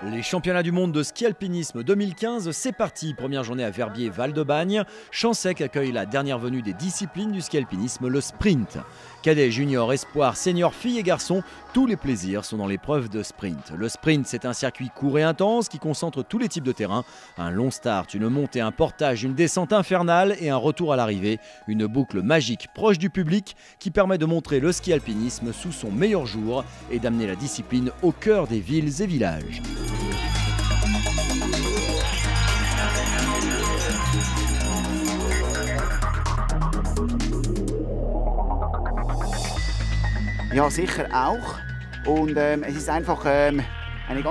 Les championnats du monde de ski alpinisme 2015, c'est parti. Première journée à Verbier, Val-de-Bagne. Champsec accueille la dernière venue des disciplines du ski alpinisme, le sprint. Cadets, juniors, espoirs, seniors, filles et garçons, tous les plaisirs sont dans l'épreuve de sprint. Le sprint, c'est un circuit court et intense qui concentre tous les types de terrain. Un long start, une montée, un portage, une descente infernale et un retour à l'arrivée. Une boucle magique proche du public qui permet de montrer le ski alpinisme sous son meilleur jour et d'amener la discipline au cœur des villes et villages. Ja, sicher auch. Und es ist einfach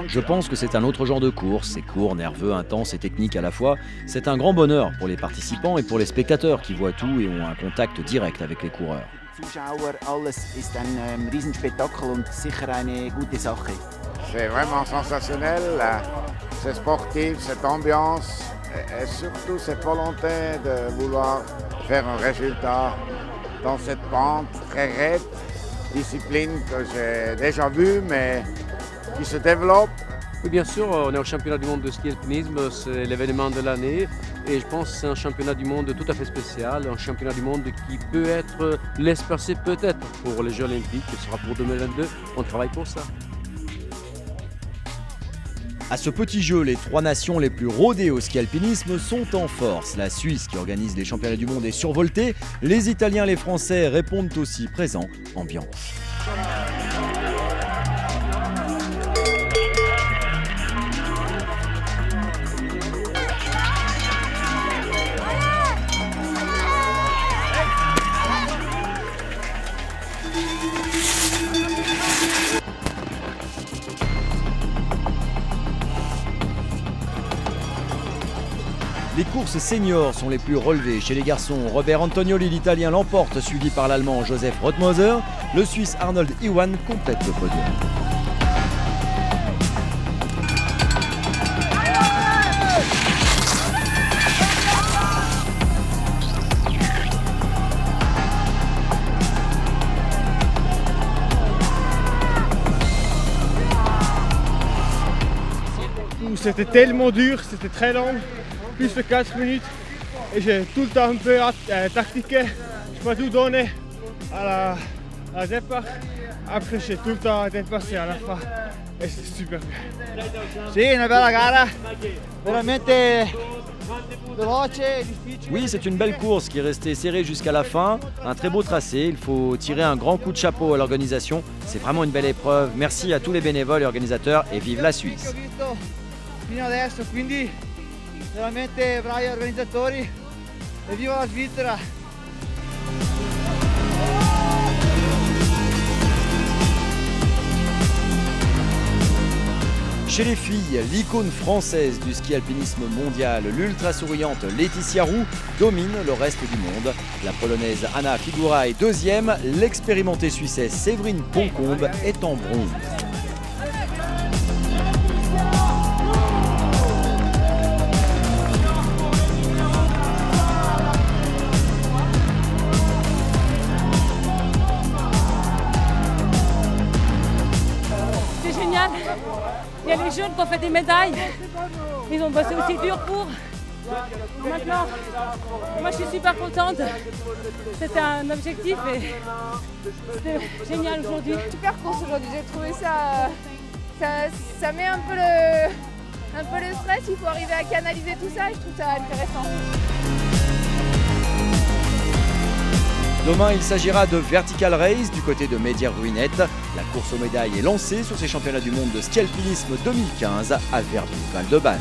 Je pense que c'est un autre genre de course, c'est court, nerveux, intense et technique à la fois. C'est un grand bonheur pour les participants et pour les spectateurs qui voient tout et ont un contact direct avec les coureurs. Zuschauer, alles ist ein Riesenspektakel und sicher eine gute Sache. C'est vraiment sensationnel, c'est sportif, cette ambiance et surtout cette volonté de vouloir faire un résultat dans cette pente très raide. Discipline que j'ai déjà vue mais qui se développe. Oui, bien sûr, on est au championnat du monde de ski alpinisme, c'est l'événement de l'année et je pense que c'est un championnat du monde tout à fait spécial, un championnat du monde qui peut être, laisse passer peut-être pour les Jeux olympiques, ce sera pour 2022, on travaille pour ça. À ce petit jeu, les trois nations les plus rodées au ski alpinisme sont en force. La Suisse, qui organise les championnats du monde, est survoltée. Les Italiens et les Français répondent aussi présents. Ambiance. Les courses seniors sont les plus relevées. Chez les garçons, Robert Antonioli, l'Italien, l'emporte, suivi par l'Allemand Joseph Rothmoser. Le Suisse Arnold Iwan complète le podium. C'était tellement dur, c'était très long. Plus de 4 minutes et j'ai tout le temps un peu tactiqué, je peux tout donner à la départ. Après j'ai tout le temps dépassé à la fin et c'est super bien. Sì, una bella gara, veramente veloce e difficile. Oui, c'est une belle course qui est restée serrée jusqu'à la fin. Un très beau tracé, il faut tirer un grand coup de chapeau à l'organisation. C'est vraiment une belle épreuve. Merci à tous les bénévoles et organisateurs et vive la Suisse. Fino adesso, quindi veramente bravi organizzatori e viva la Svizzera! Chez les filles, l'icône française du ski alpinisme mondial, l'ultra souriante Laetitia Roux, domine le reste du monde. La polonaise Anna Figura est deuxième, l'expérimentée suissesse Séverine Poncombe est en bronze. C'est génial. Il y a les jeunes qui ont fait des médailles. Ils ont bossé aussi dur pour. Maintenant, moi je suis super contente. C'était un objectif et c'était génial aujourd'hui. Super course aujourd'hui, j'ai trouvé ça met un peu le stress, il faut arriver à canaliser tout ça et je trouve ça intéressant. Demain, il s'agira de Vertical Race du côté de Mézières-Ruinette. La course aux médailles est lancée sur ces championnats du monde de ski alpinisme 2015 à Verbier, Val-de-Bagne.